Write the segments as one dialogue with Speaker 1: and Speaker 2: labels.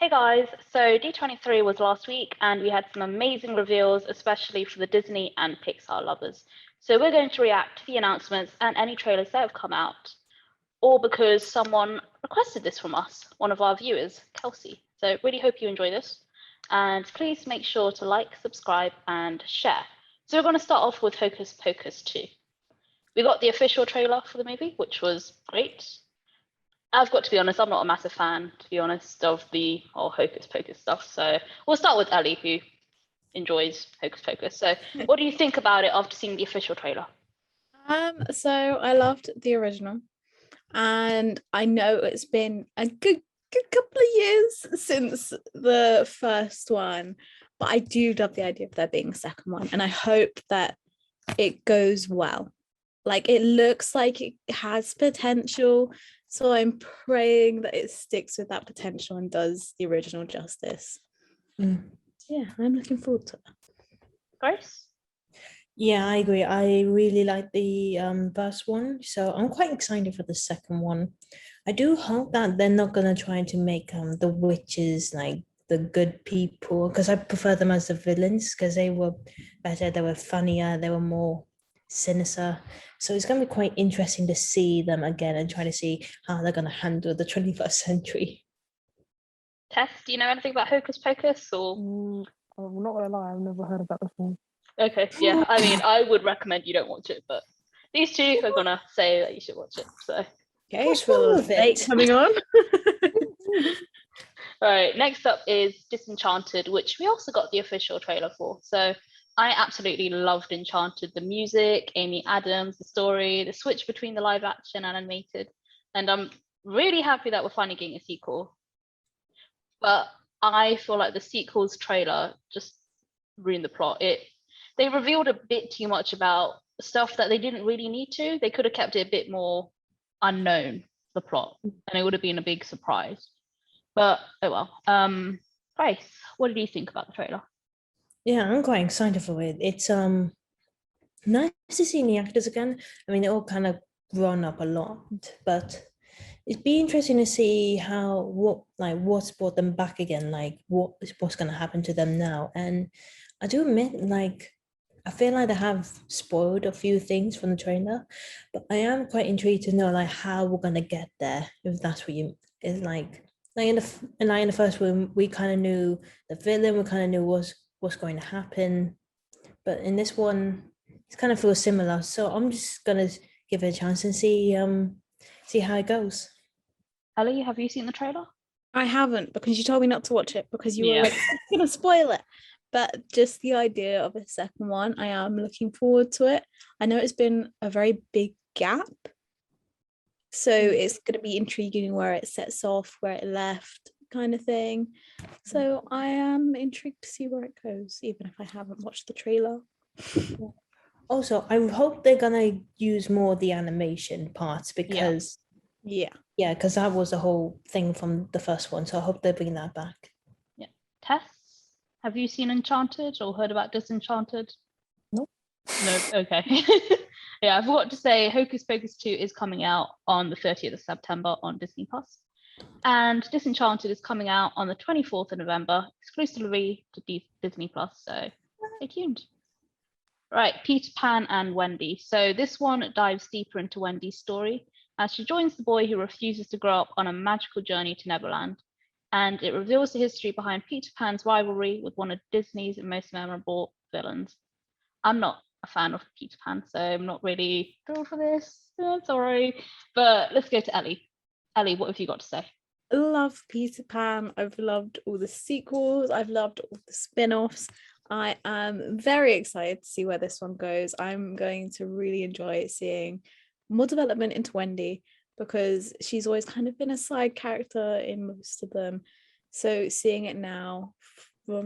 Speaker 1: Hey guys, so D23 was last week and we had some amazing reveals, especially for the Disney and Pixar lovers. So we're going to react to the announcements and any trailers that have come out, all because someone requested this from us, one of our viewers, Kelsey. So really hope you enjoy this. And please make sure to like, subscribe, and share. So we're going to start off with Hocus Pocus 2. We got the official trailer for the movie, which was great. I've got to be honest, I'm not a massive fan, to be honest, of the whole Hocus Pocus stuff. So we'll start with Ellie, who enjoys Hocus Pocus. So what do you think about it after seeing the official trailer?
Speaker 2: So I loved the original, and I know it's been a good couple of years since the first one, but I do love the idea of there being a second one, and I hope that it goes well. Like, it looks like it has potential, so I'm praying that it sticks with that potential and does the original justice. Yeah, I'm looking forward to it.
Speaker 1: Grace?
Speaker 3: Yeah, I agree. I really like the first one, so I'm quite excited for the second one. I do hope that they're not gonna try to make the witches like the good people, because I prefer them as the villains because they were better, they were funnier, they were more sinister. So it's gonna be quite interesting to see them again and try to see how they're gonna handle the 21st century.
Speaker 1: Tess, do you know anything about Hocus Pocus? Or
Speaker 4: I'm not gonna lie, I've never heard about this one.
Speaker 1: okay, yeah. I mean, I would recommend you don't watch it, but these two are gonna say that you should watch it. So
Speaker 2: Okay,
Speaker 3: What's wrong with
Speaker 2: date
Speaker 3: it?
Speaker 2: coming on.
Speaker 1: all right, next up is Disenchanted, which we also got the official trailer for. So I absolutely loved Enchanted, the music, Amy Adams, the story, the switch between the live action and animated. And I'm really happy that we're finally getting a sequel. But I feel like the sequel's trailer just ruined the plot. They revealed a bit too much about stuff that they didn't really need to. They could have kept it a bit more unknown, the plot, and it would have been a big surprise. But oh well. Grace, what did you think about the trailer?
Speaker 3: Yeah, I'm quite excited for it. It's nice to see the actors again. I mean, they all kind of grown up a lot, but it'd be interesting to see what's brought them back again, like what's gonna happen to them now. And I do admit, like, I feel like they have spoiled a few things from the trailer, but I am quite intrigued to know like how we're gonna get there, if that's what you is like in the first one, we kind of knew the villain, we kind of knew what's going to happen, but in this one, it's kind of feels similar. So I'm just gonna give it a chance and see how it goes.
Speaker 1: Ellie, have you seen the trailer?
Speaker 2: I haven't, because you told me not to watch it because you were
Speaker 1: Yeah.
Speaker 2: like, you're gonna spoil it. But just the idea of a second one, I am looking forward to it. I know it's been a very big gap, so it's going to be intriguing where it sets off, where it left, kind of thing. So I am intrigued to see where it goes, even if I haven't watched the trailer.
Speaker 3: Also, I hope they're gonna use more of the animation parts because
Speaker 2: Yeah.
Speaker 3: because that was the whole thing from the first one. So I hope they bring that back.
Speaker 1: Yeah. Tess, have you seen Enchanted or heard about Disenchanted?
Speaker 4: Nope.
Speaker 1: No. Okay. Yeah, I forgot to say Hocus Pocus 2 is coming out on the 30th of September on Disney Plus. And Disenchanted is coming out on the 24th of November, exclusively to Disney Plus. So stay tuned. Right, Peter Pan and Wendy. So this one dives deeper into Wendy's story as she joins the boy who refuses to grow up on a magical journey to Neverland. And it reveals the history behind Peter Pan's rivalry with one of Disney's most memorable villains. I'm not a fan of Peter Pan, so I'm not really thrilled for this. I'm sorry. But let's go to Ellie. Ellie, what have you got to say?
Speaker 2: Love Peter Pan. I've loved all the sequels. I've loved all the spin-offs. I am very excited to see where this one goes. I'm going to really enjoy seeing more development into Wendy, because she's always kind of been a side character in most of them. So seeing it now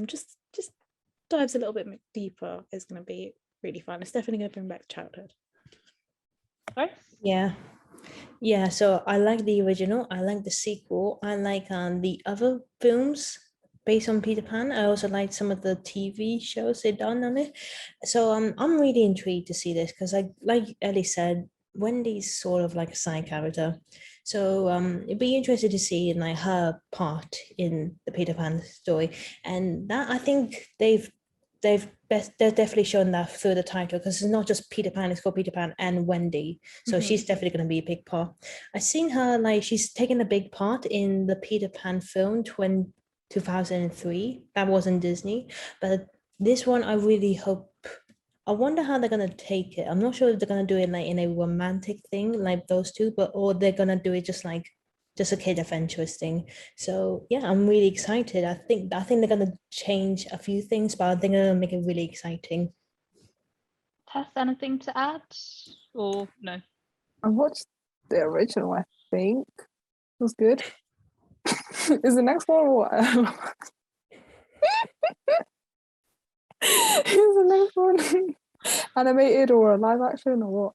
Speaker 2: just dives a little bit deeper is going to be really fun. It's definitely going to bring back childhood.
Speaker 1: Sorry?
Speaker 3: Yeah, so I like the original, I like the sequel, I like the other films based on Peter Pan. I also like some of the TV shows they've done on it. So I'm really intrigued to see this because, like Ellie said, Wendy's sort of like a side character. So it'd be interesting to see like her part in the Peter Pan story. And that I think they've definitely shown that through the title, because it's not just Peter Pan, it's called Peter Pan and Wendy. So she's definitely going to be a big part. I've seen her, like, she's taken a big part in the Peter Pan film 2003. That wasn't Disney, but this one I really hope. I wonder how they're gonna take it. I'm not sure if they're gonna do it like in a romantic thing like those two, but or they're gonna do it just a kid adventurous thing. So yeah, I'm really excited. I think they're gonna change a few things, but I think they're gonna make it really exciting.
Speaker 1: Tess, anything to add? Or no?
Speaker 4: I watched the original, I think. It was good. Is the next one or what? Is the next one animated or a live action or what?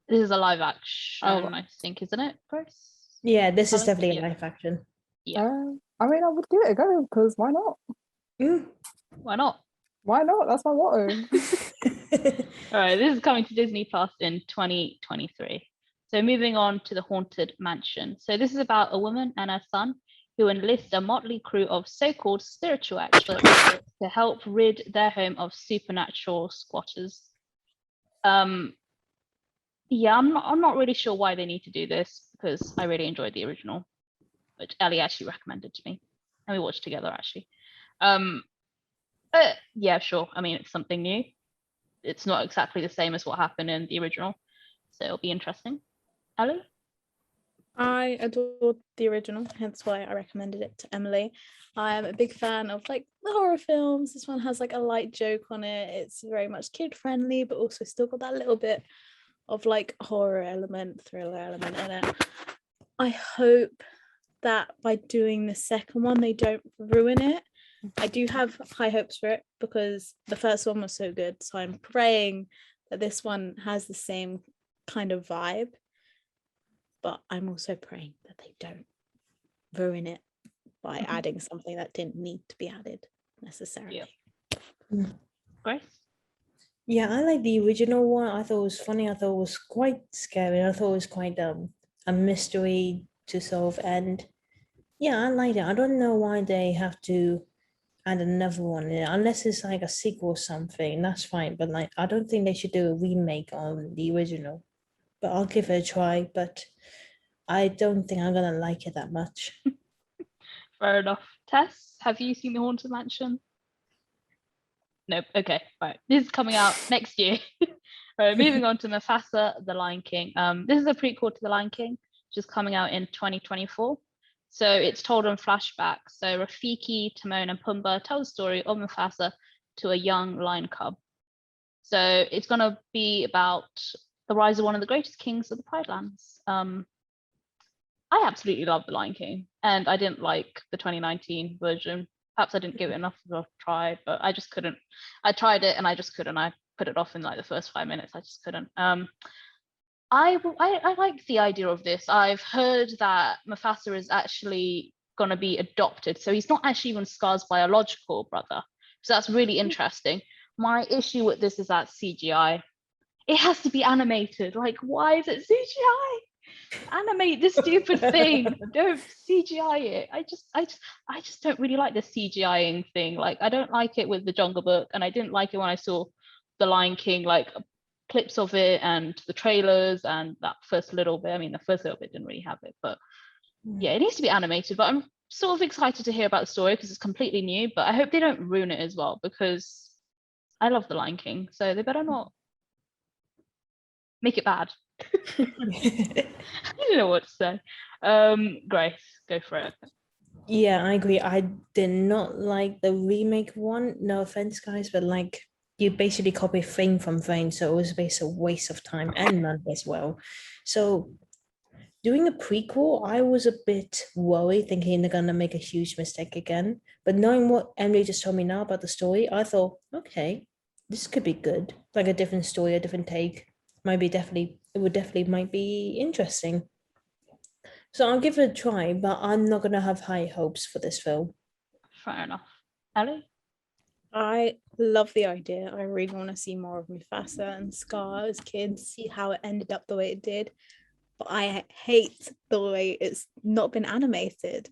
Speaker 1: This is a live action,
Speaker 4: Oh.
Speaker 1: I think, isn't it, Grace?
Speaker 3: Yeah, this is
Speaker 1: Alex?
Speaker 3: definitely
Speaker 1: Yeah.
Speaker 3: a live action.
Speaker 1: Yeah.
Speaker 4: I mean, I would give it a go because why not?
Speaker 1: Why not?
Speaker 4: Why not? That's my motto.
Speaker 1: All right, this is coming to Disney Plus in 2023. So moving on to The Haunted Mansion. So this is about a woman and her son who enlist a motley crew of so-called spiritual experts to help rid their home of supernatural squatters. Yeah, I'm not really sure why they need to do this, because I really enjoyed the original, which Ellie actually recommended to me, and we watched together actually. But yeah, sure. I mean, it's something new. It's not exactly the same as what happened in the original, so it'll be interesting. Ellie?
Speaker 2: I adored the original, hence why I recommended it to Emily. I'm a big fan of like the horror films. This one has like a light joke on it. It's very much kid friendly, but also still got that little bit of like horror element, thriller element in it. I hope that by doing the second one, they don't ruin it. I do have high hopes for it because the first one was so good. So I'm praying that this one has the same kind of vibe. But I'm also praying that they don't ruin it by adding something that didn't need to be added necessarily.
Speaker 1: Grace?
Speaker 3: Yeah, I like the original one. I thought it was funny. I thought it was quite scary. I thought it was quite a mystery to solve. And yeah, I liked it. I don't know why they have to add another one in, unless it's like a sequel or something. That's fine. But like, I don't think they should do a remake on the original. But I'll give it a try. But I don't think I'm gonna like it that much.
Speaker 1: Fair enough. Tess, have you seen The Haunted Mansion? Nope. Okay, right. This is coming out next year. Right, moving on to Mufasa, The Lion King. This is a prequel to The Lion King, which is coming out in 2024. So it's told on flashback. So Rafiki, Timon, and Pumbaa tell the story of Mufasa to a young lion cub. So it's going to be about the rise of one of the greatest kings of the Pride Lands. I absolutely love The Lion King, and I didn't like the 2019 version. Perhaps I didn't give it enough of a try, but I just couldn't. I tried it and I just couldn't. I put it off in like the first 5 minutes. I just couldn't. I like the idea of this. I've heard that Mufasa is actually going to be adopted, so he's not actually even Scar's biological brother. So that's really interesting. My issue with this is that CGI. It has to be animated. Like, why is it CGI? Animate this stupid thing. Don't CGI it. I just don't really like the CGIing thing. Like, I don't like it with the Jungle Book, and I didn't like it when I saw The Lion King, like clips of it and the trailers and that first little bit. I mean, the first little bit didn't really have it, but yeah, it needs to be animated. But I'm sort of excited to hear about the story because it's completely new, but I hope they don't ruin it as well, because I love The Lion King, so they better not make it bad. I don't know what to say. Grace, go for it.
Speaker 3: Yeah, I agree. I did not like the remake one. No offense, guys, but like you basically copy frame from frame, so it was basically a waste of time and money as well. So doing a prequel, I was a bit worried, thinking they're gonna make a huge mistake again. But knowing what Emily just told me now about the story, I thought, okay, this could be good. Like a different story, a different take. Might be interesting. So I'll give it a try, but I'm not gonna have high hopes for this film.
Speaker 1: Fair enough. Ellie?
Speaker 2: I love the idea. I really want to see more of Mufasa and Scar as kids, see how it ended up the way it did. But I hate the way it's not been animated.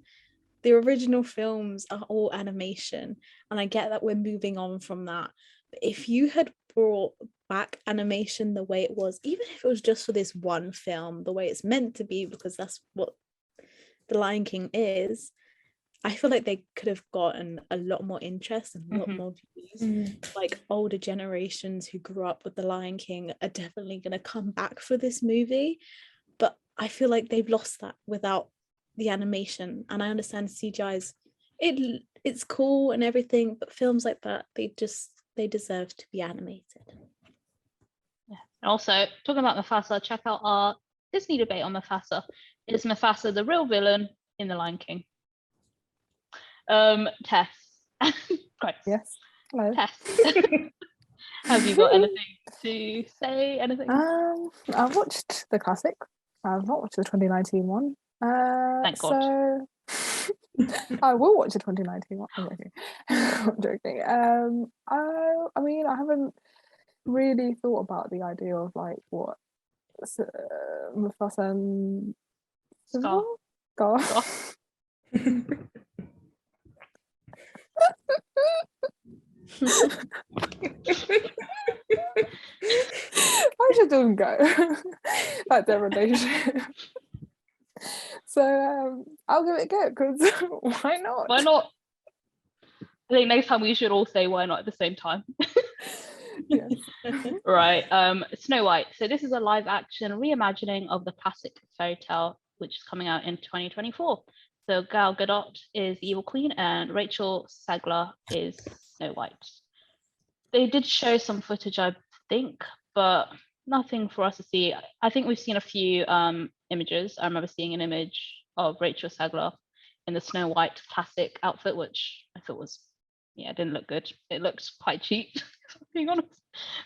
Speaker 2: The original films are all animation, and I get that we're moving on from that. But if you had brought back animation the way it was, even if it was just for this one film, the way it's meant to be, because that's what The Lion King is, I feel like they could have gotten a lot more interest and a lot more views. Like older generations who grew up with The Lion King are definitely going to come back for this movie. But I feel like they've lost that without the animation. And I understand CGI it's cool and everything, but films like that, they deserve to be animated.
Speaker 1: Yeah. And also, talking about Mufasa, check out our Disney debate on Mufasa. Is Mufasa the real villain in The Lion King? Tess. Christ.
Speaker 4: Yes. Hello.
Speaker 1: Tess. Have you got anything to say? Anything?
Speaker 4: I've watched the classic. I've not watched the 2019 one.
Speaker 1: Thank God.
Speaker 4: So I will watch the 2019 one. I'm joking. I'm joking. I mean, I haven't really thought about the idea of like what Mufasa and
Speaker 1: Scar.
Speaker 4: Scar. I just don't go. Like their relationship. So I'll give it a go because why not?
Speaker 1: Why not? I think next time we should all say why not at the same time.
Speaker 4: Yes.
Speaker 1: Right. Snow White. So this is a live action reimagining of the classic fairy tale, which is coming out in 2024. So Gal Gadot is the Evil Queen and Rachel Zegler is Snow White. They did show some footage, I think, but nothing for us to see. I think we've seen a few images. I remember seeing an image of Rachel Zegler in the Snow White classic outfit, which I thought was, yeah, it didn't look good. It looked quite cheap, if I'm being honest.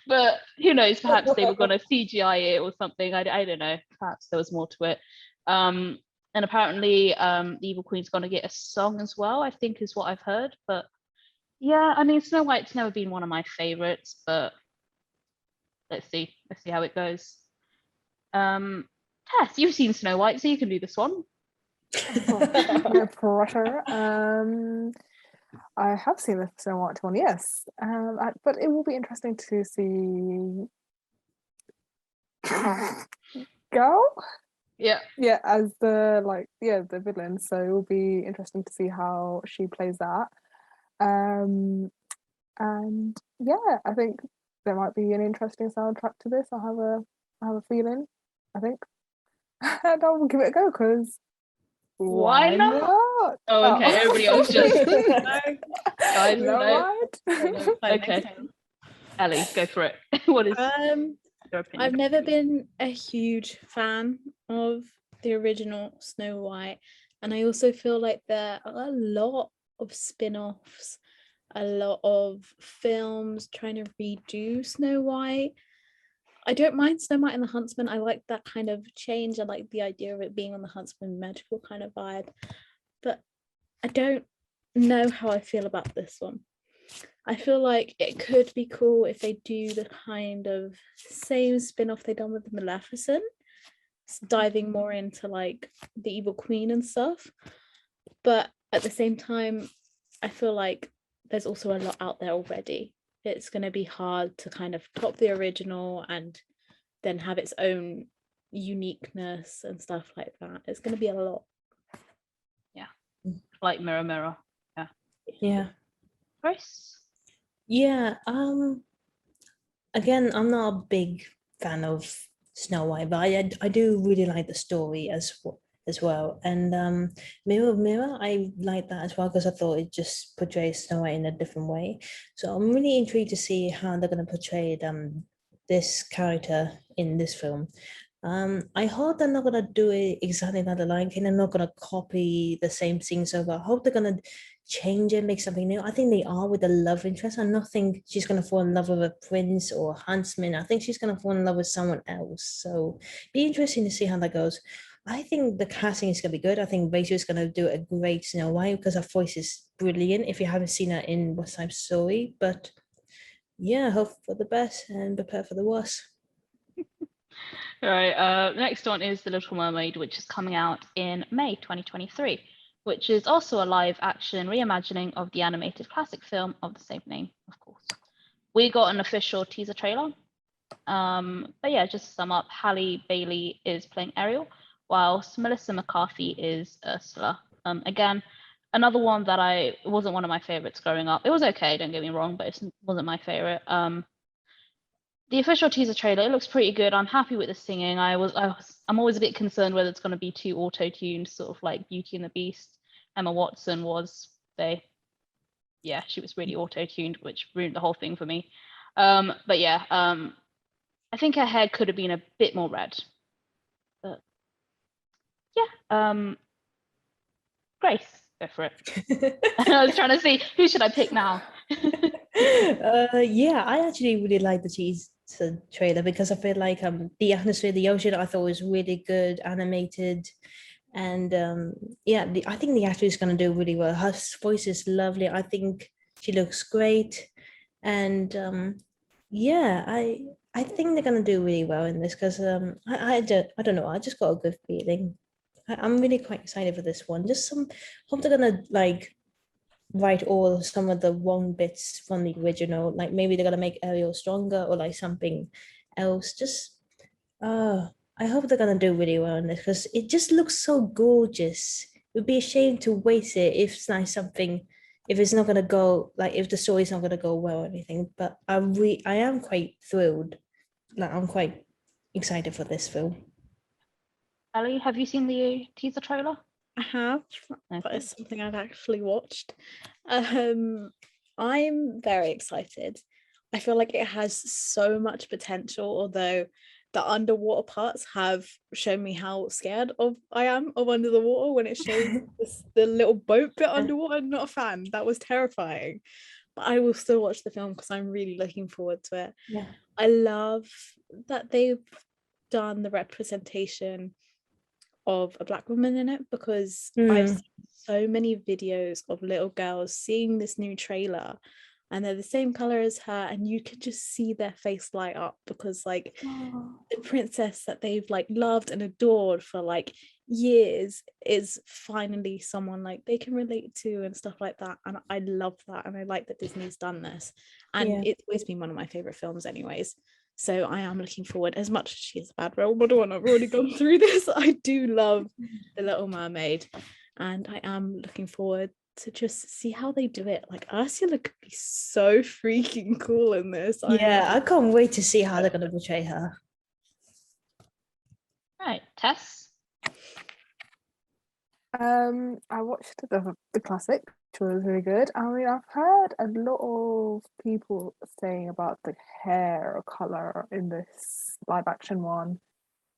Speaker 1: But who knows, perhaps they were going to CGI it or something. I don't know. Perhaps there was more to it. And apparently the Evil Queen's going to get a song as well, I think is what I've heard. But yeah, I mean, Snow White's never been one of my favorites, but let's see how it goes. Tess, you've seen Snow White, so you can do this one.
Speaker 4: No pressure. I have seen the Snow White one, yes. But it will be interesting to see Girl. Yeah, as the villain. So it will be interesting to see how she plays that. And yeah, I think there might be an interesting soundtrack to this. I have a feeling. I think, and I'll give it a go because
Speaker 1: why not? Oh, okay. Everybody else just guys, no. Okay. Ellie, go for it. What is your opinion?
Speaker 2: I've never been a huge fan of the original Snow White, and I also feel like there are a lot of spin-offs, a lot of films trying to redo Snow White. I don't mind Snow White and the Huntsman. I like that kind of change. I like the idea of it being on the Huntsman magical kind of vibe, but I don't know how I feel about this one. I feel like it could be cool if they do the kind of same spin-off they done with Maleficent, diving more into like the Evil Queen and stuff. But at the same time, I feel like there's also a lot out there already. It's going to be hard to kind of top the original and then have its own uniqueness and stuff like that. It's going to be a lot.
Speaker 1: Yeah, like Mirror Mirror.
Speaker 3: Yeah.
Speaker 1: Chris?
Speaker 3: Yeah. Again, I'm not a big fan of Snow White, but I do really like the story as well. And Mirror Mirror, I like that as well because I thought it just portrays Snow White in a different way. So I'm really intrigued to see how they're going to portray this character in this film. I hope they're not going to do it exactly like the Lion King. They're not going to copy the same things over. I hope they're going to change it, make something new. I think they are with the love interest. I don't think she's going to fall in love with a prince or a huntsman. I think she's going to fall in love with someone else. So be interesting to see how that goes. I think the casting is going to be good. I think Rachel is going to do a great Snow White because her voice is brilliant. If you haven't seen her in West Side Story, but yeah, hope for the best and prepare for the worst.
Speaker 1: All right. Next one is The Little Mermaid, which is coming out in May 2023, which is also a live-action reimagining of the animated classic film of the same name, of course. We got an official teaser trailer. But yeah, just to sum up, Halle Bailey is playing Ariel, whilst Melissa McCarthy is Ursula. Again, another one that wasn't one of my favorites growing up. It was okay, don't get me wrong, but it wasn't my favorite. The official teaser trailer, it looks pretty good. I'm happy with the singing. I'm always a bit concerned whether it's going to be too auto-tuned, sort of like Beauty and the Beast. Emma Watson was she was really auto-tuned, which ruined the whole thing for me. But yeah, I think her hair could have been a bit more red. But yeah, Grace, go for it. I was trying to see who should I pick now.
Speaker 3: Yeah, I actually really like the teaser trailer because I feel like the atmosphere, the ocean, I thought was really good, animated, and I think the actor is going to do really well. Her voice is lovely. I think she looks great, and I think they're going to do really well in this because I don't know. I just got a good feeling. I'm really quite excited for this one. Hope they're going to like write all some of the wrong bits from the original. Like maybe they're going to make Elio stronger or like something else. I hope they're going to do really well in this because it just looks so gorgeous. It would be a shame to waste it if it's like something, if it's not going to go, like if the story's not going to go well or anything. But I am quite thrilled. Like I'm quite excited for this film.
Speaker 1: Ellie, have you seen the teaser trailer?
Speaker 2: I have, but it's something I've actually watched. I'm very excited. I feel like it has so much potential, although the underwater parts have shown me how scared I am of under the water when it shows the little boat bit underwater. I'm not a fan. That was terrifying. But I will still watch the film because I'm really looking forward to it.
Speaker 3: Yeah.
Speaker 2: I love that they've done the representation of a Black woman in it because I've seen so many videos of little girls seeing this new trailer and they're the same color as her and you can just see their face light up because like the princess that they've like loved and adored for like years is finally someone like they can relate to and stuff like that, and I love that, and I like that Disney's done this, and it's always been one of my favorite films anyways. So I am looking forward, as much as she is a bad role model and I've already gone through this, I do love The Little Mermaid, and I am looking forward to just see how they do it. Like Ursula could be so freaking cool in this.
Speaker 3: I can't wait to see how they're going to portray her.
Speaker 1: Right, Tess?
Speaker 4: I watched the classic, which was really good. I mean, I've heard a lot of people saying about the hair color in this live action one,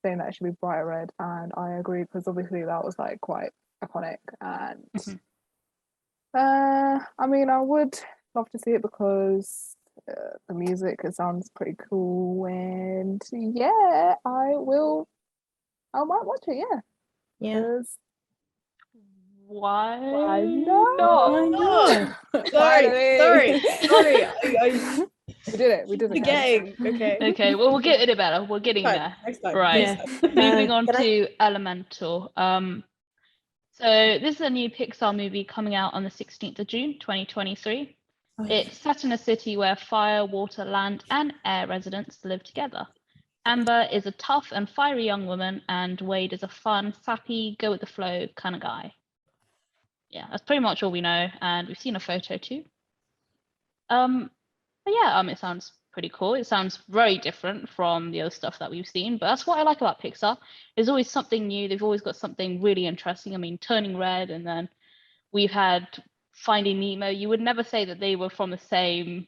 Speaker 4: saying that it should be bright red, and I agree because obviously that was like quite iconic. And I mean, I would love to see it because the music, it sounds pretty cool, and yeah, I might watch it.
Speaker 3: Yeah.
Speaker 1: Why
Speaker 4: not?
Speaker 2: Sorry.
Speaker 4: We did it.
Speaker 2: Again.
Speaker 1: Okay, well, we're getting it better. We're getting there. Right. Moving on to Elemental. So this is a new Pixar movie coming out on the 16th of June, 2023. It's set in a city where fire, water, land, and air residents live together. Amber is a tough and fiery young woman, and Wade is a fun, sappy, go-with-the-flow kind of guy. Yeah, that's pretty much all we know, and we've seen a photo too. But yeah, it sounds pretty cool. It sounds very different from the other stuff that we've seen, but that's what I like about Pixar. There's always something new. They've always got something really interesting. I mean, Turning Red, and then we've had Finding Nemo. You would never say that they were from the same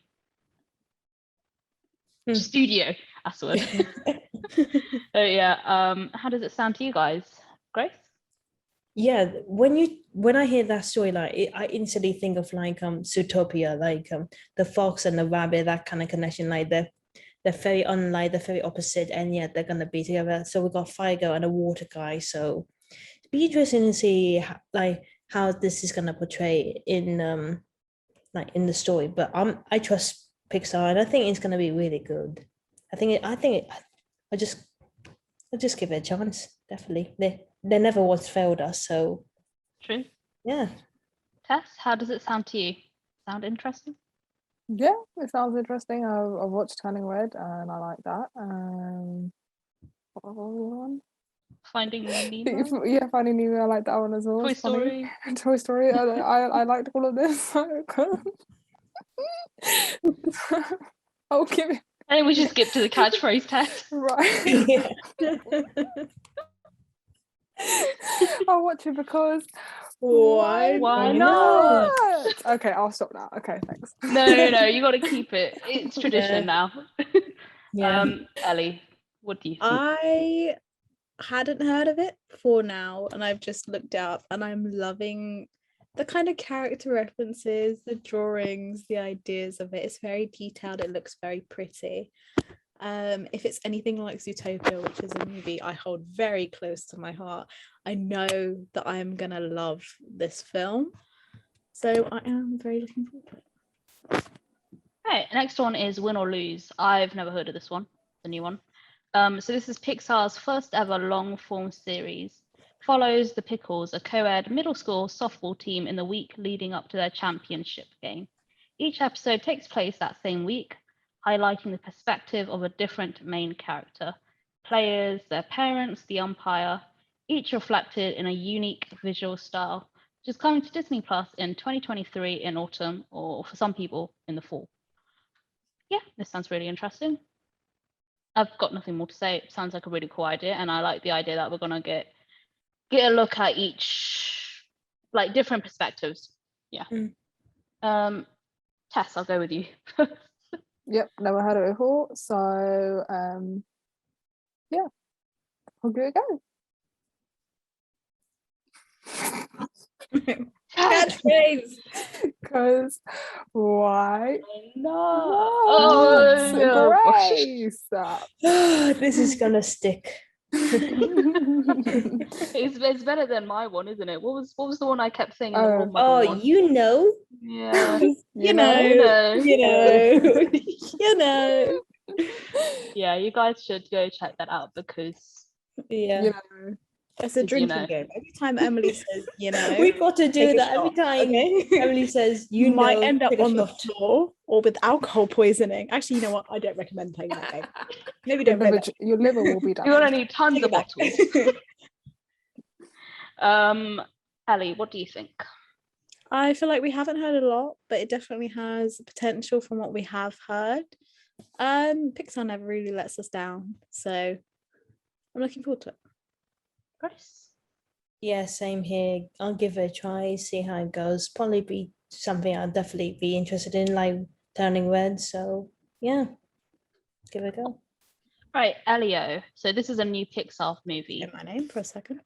Speaker 1: studio. That's the word. So yeah, how does it sound to you guys, Grace?
Speaker 3: Yeah, when I hear that story, like I instantly think of like Zootopia, like the fox and the rabbit, that kind of connection, like the they're very unlike, they're very opposite, and yet they're gonna be together. So we've got fire girl and a water guy. So it'd be interesting to see how this is gonna portray in in the story. But I trust Pixar, and I think it's gonna be really good. I just give it a chance. Definitely, they never once failed us. So
Speaker 1: true.
Speaker 3: Yeah.
Speaker 1: Tess, how does it sound to you? Sound interesting?
Speaker 4: Yeah, it sounds interesting. I've watched Turning Red and I like that. What was the other one?
Speaker 1: Finding Nemo.
Speaker 4: Yeah, Finding Nemo. I like that one as well.
Speaker 1: Toy
Speaker 4: It's funny.
Speaker 1: Story.
Speaker 4: Toy Story. I liked all of this. Okay.
Speaker 1: I think we should skip to the catchphrase test.
Speaker 4: Right. I'll watch it because
Speaker 2: Why
Speaker 1: not?
Speaker 4: Okay, I'll stop now. Okay, thanks.
Speaker 1: No, you got to keep it. It's tradition now. Ellie, what do you think?
Speaker 2: I hadn't heard of it before now, and I've just looked up, and I'm loving the kind of character references, the drawings, the ideas of it. It's very detailed. It looks very pretty. If it's anything like Zootopia, which is a movie I hold very close to my heart, I know that I am gonna love this film. So I am very looking forward to it.
Speaker 1: Okay, next one is Win or Lose. I've never heard of this one, the new one. So this is Pixar's first ever long form series. Follows the Pickles, a co-ed middle school softball team in the week leading up to their championship game. Each episode takes place that same week, highlighting the perspective of a different main character. Players, their parents, the umpire, each reflected in a unique visual style, which is coming to Disney Plus in 2023 in autumn, or for some people in the fall. Yeah, this sounds really interesting. I've got nothing more to say. It sounds like a really cool idea, and I like the idea that we're gonna get a look at each, like, different perspectives. Yeah. Tess, I'll go with you.
Speaker 4: Yep, never heard of it before. So yeah, I'll give it a go.
Speaker 2: Catchphrase.
Speaker 4: Because why?
Speaker 1: No.
Speaker 4: Grace.
Speaker 3: This is gonna stick.
Speaker 1: It's better than my one, isn't it? What was the one I kept saying?
Speaker 3: Yeah.
Speaker 2: You know.
Speaker 1: Yeah, you guys should go check that out because
Speaker 2: It's a drinking game. Every time Emily says,
Speaker 3: we've got to do that every time. Okay? Emily says, you
Speaker 2: might end up on the floor or with alcohol poisoning. Actually, you know what? I don't recommend playing that game. Maybe don't play that.
Speaker 4: Your liver will be damaged.
Speaker 1: You're gonna need tons of bottles. Ellie, what do you think?
Speaker 2: I feel like we haven't heard a lot, but it definitely has potential from what we have heard. Pixar never really lets us down, so I'm looking forward to it.
Speaker 1: Grace?
Speaker 3: Yeah, same here. I'll give it a try, see how it goes. Probably be something I'll definitely be interested in, like Turning Red. So yeah, give it a go.
Speaker 1: Right, Elio. So this is a new Pixar movie.
Speaker 2: Get my name for a second.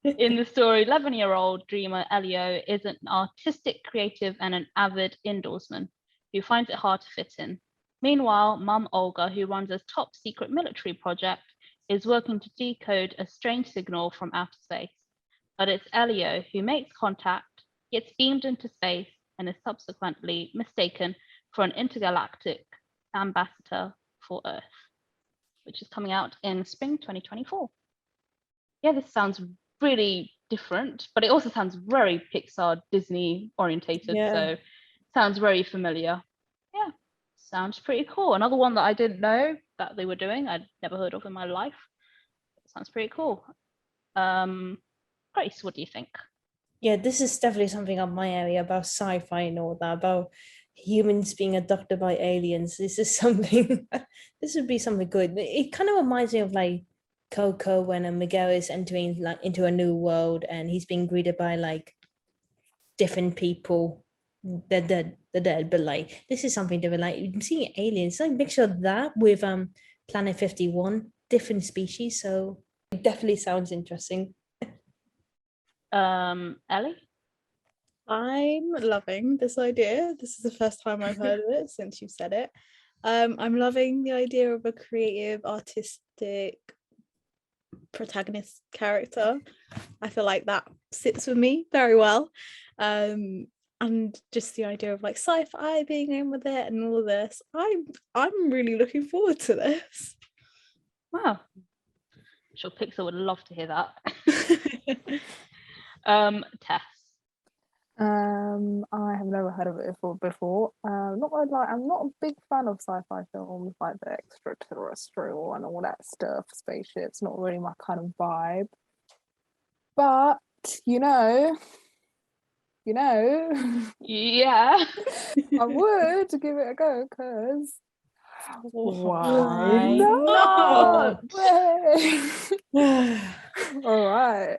Speaker 1: In the story, 11-year-old dreamer Elio is an artistic creative and an avid indoorsman who finds it hard to fit in. Meanwhile, Mum Olga, who runs a top secret military project, is working to decode a strange signal from outer space. But it's Elio who makes contact, gets beamed into space, and is subsequently mistaken for an intergalactic ambassador for Earth, which is coming out in spring 2024. Yeah, this sounds really different, but it also sounds very Pixar, Disney orientated. So sounds very familiar. Yeah, sounds pretty cool. Another one that I didn't know that they were doing, I'd never heard of in my life. Sounds pretty cool. Grace, what do you think?
Speaker 3: Yeah, this is definitely something up my area about sci-fi and all that, about humans being abducted by aliens. This is something, this would be something good. It kind of reminds me of like Coco when Miguel is entering like into a new world and he's being greeted by like different people. They're dead, but like this is something different. Like I'm seeing aliens, like mixture of that with Planet 51, different species. So it definitely sounds interesting.
Speaker 1: Ellie?
Speaker 2: I'm loving this idea. This is the first time I've heard of it since you said it. I'm loving the idea of a creative, artistic protagonist character. I feel like that sits with me very well. And just the idea of like sci-fi being in with it and all of this. I'm really looking forward to this.
Speaker 1: Wow. I'm sure Pixar would love to hear that. Tess.
Speaker 4: I have never heard of it before. Not gonna lie, I'm not a big fan of sci-fi films like the extraterrestrial and all that stuff, spaceships, not really my kind of vibe. But yeah, I would give it a go because
Speaker 1: Why
Speaker 2: not?
Speaker 4: All right.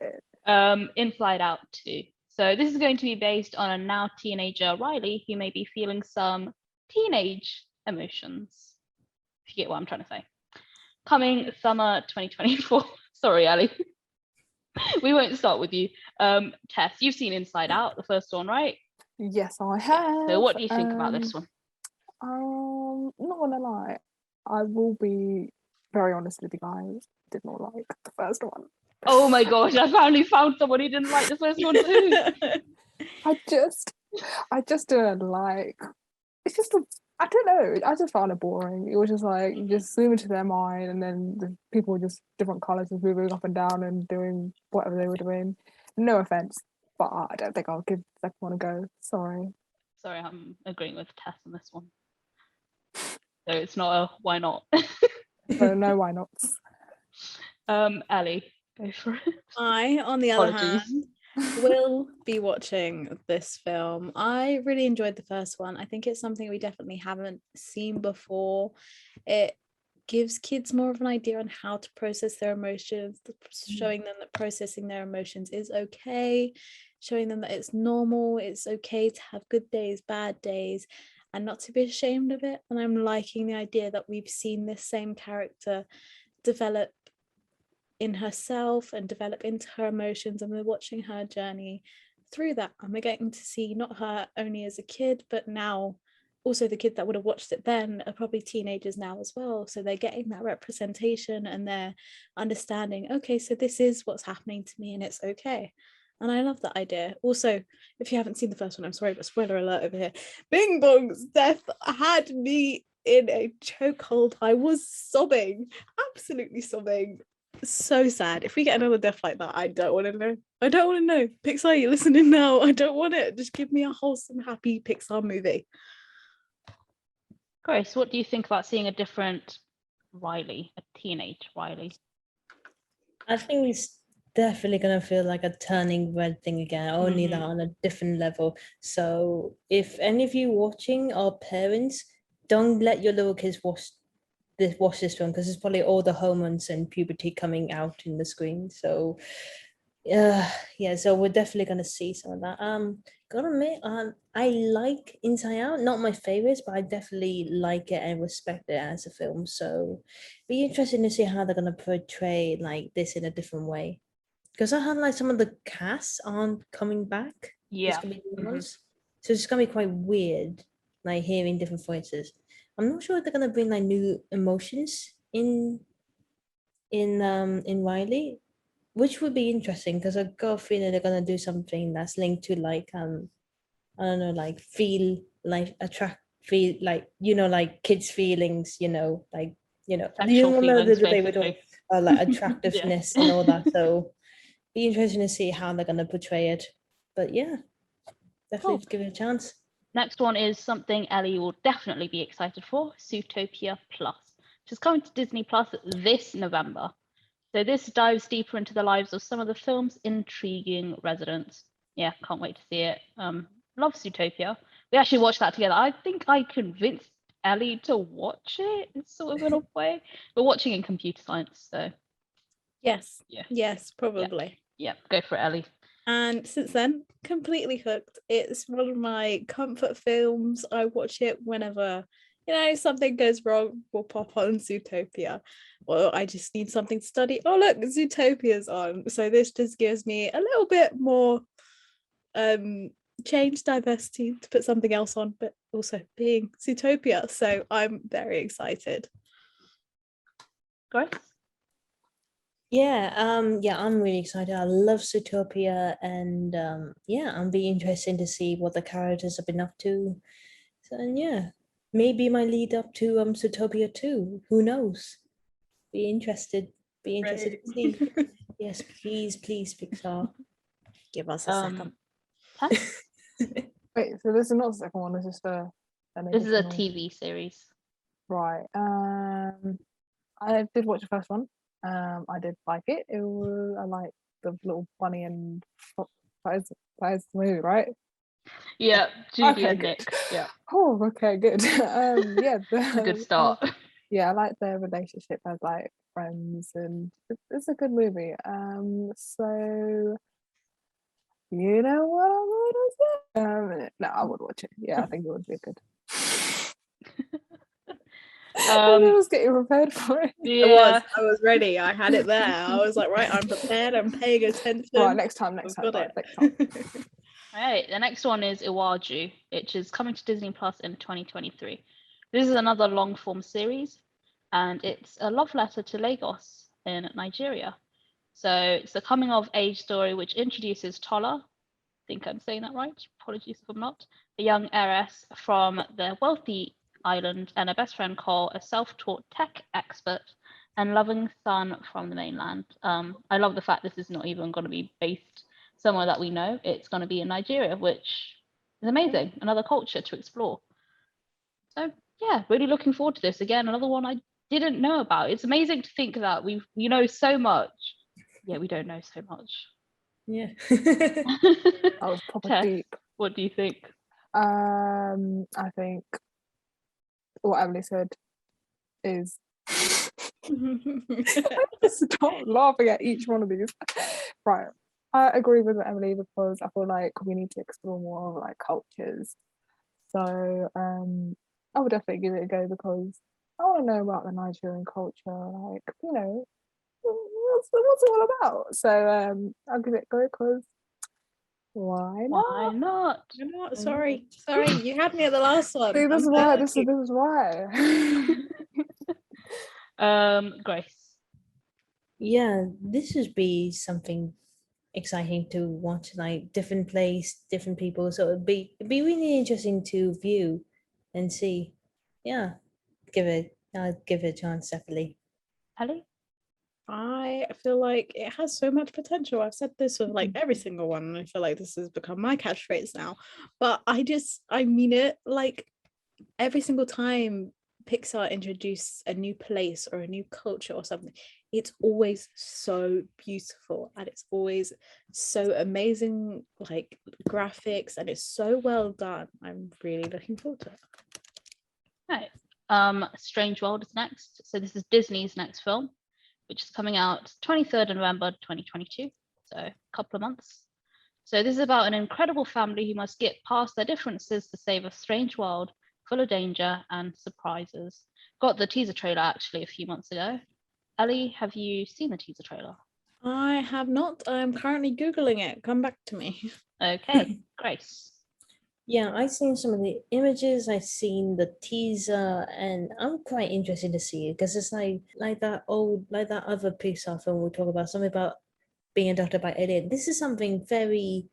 Speaker 1: Inside Out 2. So this is going to be based on a now teenager Riley who may be feeling some teenage emotions. If you get what I'm trying to say. Coming summer 2024. Sorry, Ali. We won't start with you. Tess, you've seen Inside Out, the first one, right?
Speaker 4: Yes, I have.
Speaker 1: So what do you think about this one?
Speaker 4: Not gonna lie, I will be very honest with you guys. Did not like the first one.
Speaker 1: Oh my gosh, I finally found someone who didn't like the first one too.
Speaker 4: I just didn't like. It's just I don't know. I just found it boring. It was just like you just zoom into their mind, and then the people were just different colors, just moving up and down and doing whatever they were doing. No offense, but I don't think I'll give the second one a go. Sorry.
Speaker 1: Sorry, I'm agreeing with Tess on this one. So it's not a why not.
Speaker 4: So no, why not?
Speaker 1: Ali, go for it.
Speaker 2: I, on the other hand, will be watching this film. I really enjoyed the first one. I think it's something we definitely haven't seen before. It gives kids more of an idea on how to process their emotions, showing them that processing their emotions is okay, showing them that it's normal, it's okay to have good days, bad days, and not to be ashamed of it. And I'm liking the idea that we've seen this same character develop in herself and develop into her emotions, and we're watching her journey through that, and we're getting to see not her only as a kid, but now also the kids that would have watched it then are probably teenagers now as well, so they're getting that representation and they're understanding, okay, so this is what's happening to me and it's okay. And I love that idea. Also, if you haven't seen the first one, I'm sorry, but spoiler alert over here, Bing Bong's death had me in a chokehold. I was sobbing, absolutely sobbing. So sad. If we get another death like that, I don't want to know. I don't want to know. Pixar, you're listening now. I don't want it. Just give me a wholesome, happy Pixar movie.
Speaker 1: Grace, what do you think about seeing a different Riley, a teenage Riley?
Speaker 3: I think it's definitely gonna feel like a turning red thing again, only that on a different level. So if any of you watching are parents, don't let your little kids watch this film, because it's probably all the hormones and puberty coming out in the screen. So so we're definitely gonna see some of that. Gotta admit, I like Inside Out, not my favorites, but I definitely like it and respect it as a film. So be interesting to see how they're gonna portray like this in a different way, because I heard like some of the casts aren't coming back.
Speaker 1: Yeah.
Speaker 3: So it's gonna be quite weird, like hearing different voices. I'm not sure if they're gonna bring like new emotions in Riley, which would be interesting, because I got a feeling they're gonna do something that's linked to like I don't know, like feel like feel like, you know, like kids' feelings, you know, like, you know,
Speaker 1: Sexual feelings,
Speaker 3: they were talking like attractiveness and all that. So be interesting to see how they're gonna portray it. But yeah, definitely give it a chance.
Speaker 1: Next one is something Ellie will definitely be excited for, Zootopia Plus, which is coming to Disney Plus this November. So this dives deeper into the lives of some of the film's intriguing residents. Yeah, can't wait to see it. Love Zootopia. We actually watched that together. I think I convinced Ellie to watch it, sort of in a way. We're watching in computer science, so.
Speaker 2: Yes, probably.
Speaker 1: Yeah, go for it, Ellie.
Speaker 2: And since then, completely hooked. It's one of my comfort films. I watch it whenever, you know, something goes wrong, we'll pop on Zootopia. Well, I just need something to study. Oh, look, Zootopia's on. So this just gives me a little bit more change diversity to put something else on, but also being Zootopia. So I'm very excited.
Speaker 1: Grace?
Speaker 3: Yeah, I'm really excited. I love Zootopia, and I'm be interested to see what the characters have been up to. So yeah, maybe my lead up to Zootopia 2. Who knows? Be interested to see. Yes, please, Pixar.
Speaker 2: Give us a second.
Speaker 1: Tess?
Speaker 4: Wait, so this is not the second one, this is an
Speaker 1: This is a
Speaker 4: additional-
Speaker 1: TV series.
Speaker 4: Right. I did watch the first one. I did like it. I like the little bunny and that is the movie, right?
Speaker 1: Yeah, Judy and
Speaker 4: good.
Speaker 1: Nick. Yeah,
Speaker 4: Oh, okay, good. Yeah,
Speaker 1: it's a good start.
Speaker 4: yeah, I like their relationship as like friends, and it's a good movie. So you know what I would say? No, I would watch it. Yeah, I think it would be good. I was getting prepared for it.
Speaker 1: Yeah.
Speaker 2: I was ready. I had it there. I was like, right, I'm prepared. I'm paying attention.
Speaker 4: Right, next time.
Speaker 2: Got
Speaker 4: Right,
Speaker 2: it.
Speaker 4: next time.
Speaker 1: All right, the next one is Iwájú, which is coming to Disney Plus in 2023. This is another long form series, and it's a love letter to Lagos in Nigeria. So it's a coming of age story which introduces Tola, I think I'm saying that right, apologies if I'm not, a young heiress from the wealthy island, and her best friend Cole, a self-taught tech expert and loving son from the mainland. I love the fact this is not even going to be based somewhere that we know. It's going to be in Nigeria, which is amazing, another culture to explore. So yeah, really looking forward to this. Again, another one I didn't know about. It's amazing to think that we know so much, yet we don't know so much.
Speaker 3: Yeah.
Speaker 4: That was proper
Speaker 1: Tess,
Speaker 4: deep.
Speaker 1: what do you think?
Speaker 4: I think what Emily said is stop laughing at each one of these. Right. I agree with Emily because I feel like we need to explore more like cultures. So I would definitely give it a go because I want to know about the Nigerian culture, like, you know, what's it all about? So I'll give it a go because why not?
Speaker 1: Why not?
Speaker 2: You know what? Sorry, you had me at the last one.
Speaker 4: See, this is why. This is why.
Speaker 1: Grace.
Speaker 3: Yeah, this would be something exciting to watch, like different place, different people. So it'd be really interesting to view and see. Yeah, give it a chance, definitely.
Speaker 1: Ellie?
Speaker 2: I feel like it has so much potential. I've said this with like every single one, and I feel like this has become my catchphrase now. But I mean it, like every single time Pixar introduces a new place or a new culture or something, it's always so beautiful and it's always so amazing, like graphics, and it's so well done. I'm really looking forward to it.
Speaker 1: Right. Strange World is next. So this is Disney's next film, which is coming out 23rd of November 2022, so a couple of months. So this is about an incredible family who must get past their differences to save a strange world full of danger and surprises. Got the teaser trailer actually a few months ago. Ellie, have you seen the teaser trailer?
Speaker 2: I have not. I'm currently Googling it. Come back to me.
Speaker 1: Okay, Grace.
Speaker 3: Yeah, I've seen some of the images, I've seen the teaser, and I'm quite interested to see it because it's like that other Pixar film we talk about, something about being adopted by alien. This is something very,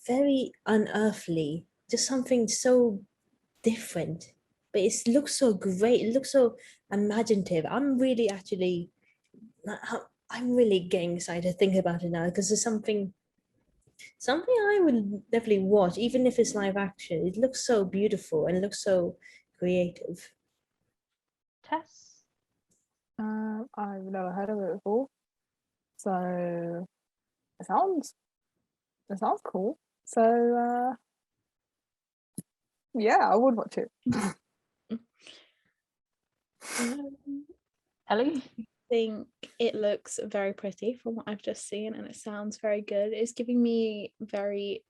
Speaker 3: very unearthly, just something so different. But it looks so great. It looks so imaginative. I'm really getting excited to think about it now because it's something I would definitely watch, even if it's live action. It looks so beautiful and it looks so creative.
Speaker 1: Tess?
Speaker 4: I've never heard of it before, so it sounds cool. So yeah, I would watch it.
Speaker 1: Ellie?
Speaker 2: I think it looks very pretty from what I've just seen, and it sounds very good. It's giving me very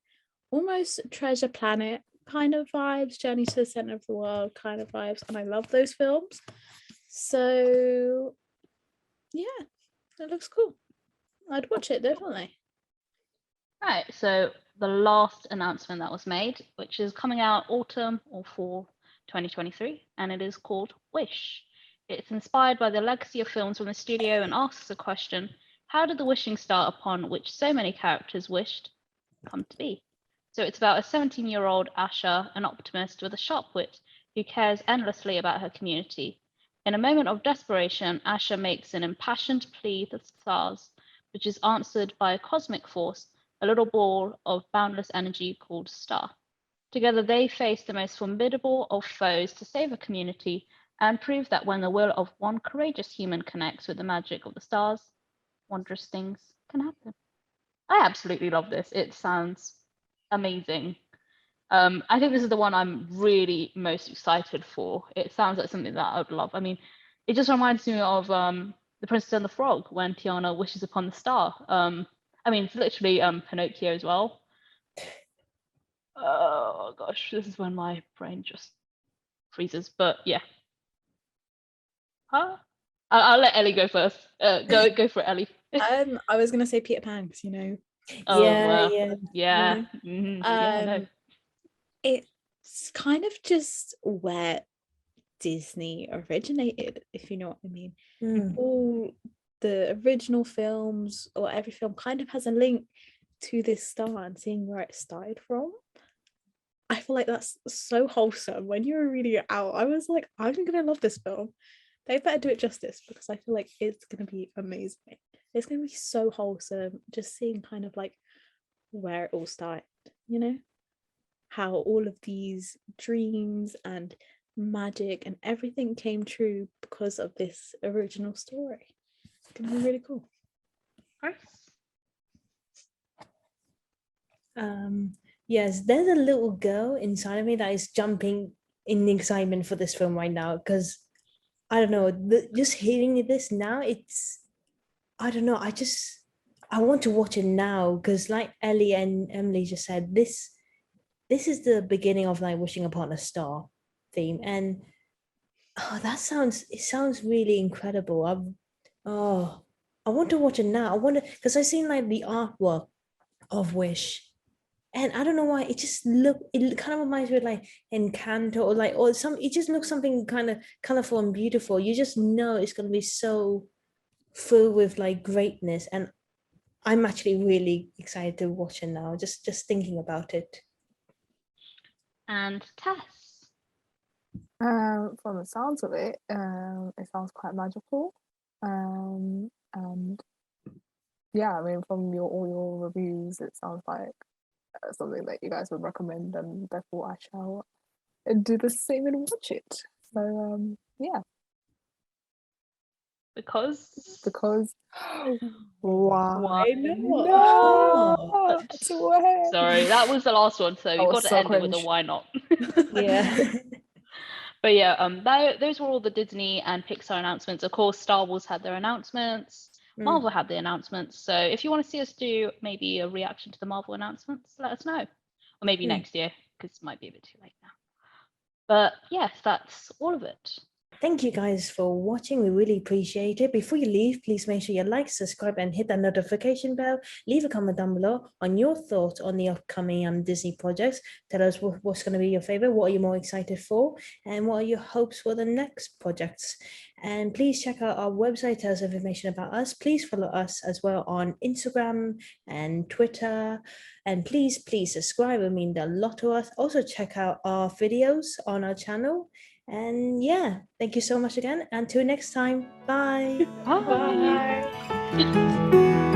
Speaker 2: almost Treasure Planet kind of vibes, Journey to the Center of the World kind of vibes, and I love those films. So yeah, it looks cool. I'd watch it definitely.
Speaker 1: Right, so the last announcement that was made, which is coming out autumn or fall 2023, and it is called Wish. It's inspired by the legacy of films from the studio and asks the question, how did the wishing star upon which so many characters wished come to be? So it's about a 17-year-old Asha, an optimist with a sharp wit who cares endlessly about her community. In a moment of desperation, Asha makes an impassioned plea to the stars, which is answered by a cosmic force, a little ball of boundless energy called Star. Together they face the most formidable of foes to save a community and prove that when the will of one courageous human connects with the magic of the stars, wondrous things can happen. I absolutely love this. It sounds amazing. I think this is the one I'm really most excited for. It sounds like something that I would love. I mean, it just reminds me of The Princess and the Frog when Tiana wishes upon the star. I mean, it's literally Pinocchio as well. Oh gosh, this is when my brain just freezes. But yeah. Huh? I'll let Ellie go first. Go for it, Ellie.
Speaker 2: I was gonna say Peter Pan, because
Speaker 1: Oh,
Speaker 3: Yeah,
Speaker 1: well,
Speaker 3: yeah.
Speaker 1: yeah.
Speaker 2: know.
Speaker 1: Mhm, yeah, I know.
Speaker 2: It's kind of just where Disney originated, if you know what I mean.
Speaker 3: Mm.
Speaker 2: All the original films, or every film, kind of has a link to this star and seeing where it started from. I feel like that's so wholesome. When you were reading it out, I was like, I'm gonna love this film. They better do it justice, because I feel like it's gonna be amazing. It's gonna be so wholesome, just seeing kind of like where it all started, how all of these dreams and magic and everything came true because of this original story. It's gonna be really cool.
Speaker 3: Yes, there's a little girl inside of me that is jumping in excitement for this film right now, because I don't know, just hearing this now, I don't know, I want to watch it now, because like Ellie and Emily just said, this is the beginning of like Wishing Upon a Star theme, and it sounds really incredible. I want to watch it now. I wonder, because I've seen like the artwork of Wish, and I don't know why, it kind of reminds me of like Encanto, it just looks something kind of colorful and beautiful. You just know it's going to be so filled with like greatness, and I'm actually really excited to watch it now, just thinking about it.
Speaker 1: And Tess.
Speaker 4: From the sounds of it, it sounds quite magical. And yeah, I mean, from all your reviews, it sounds like something that you guys would recommend, and therefore I shall do the same and watch it. So yeah. Because wow.
Speaker 1: Why
Speaker 2: not?
Speaker 1: Sorry, that was the last one, so you've got to end it with a why not.
Speaker 3: Yeah.
Speaker 1: But yeah, those were all the Disney and Pixar announcements. Of course, Star Wars had their announcements. Marvel had the announcements. So if you want to see us do maybe a reaction to the Marvel announcements, let us know. Or maybe next year, because it might be a bit too late now. But yes, that's all of it.
Speaker 3: Thank you guys for watching. We really appreciate it. Before you leave, please make sure you like, subscribe, and hit that notification bell. Leave a comment down below on your thoughts on the upcoming Disney projects. Tell us what's going to be your favorite, what are you more excited for, and what are your hopes for the next projects. And please check out our website, tell us information about us. Please follow us as well on Instagram and Twitter. And please subscribe. It means a lot to us. Also check out our videos on our channel. And yeah, thank you so much again. Until next time. Bye.
Speaker 1: Bye.
Speaker 2: Bye.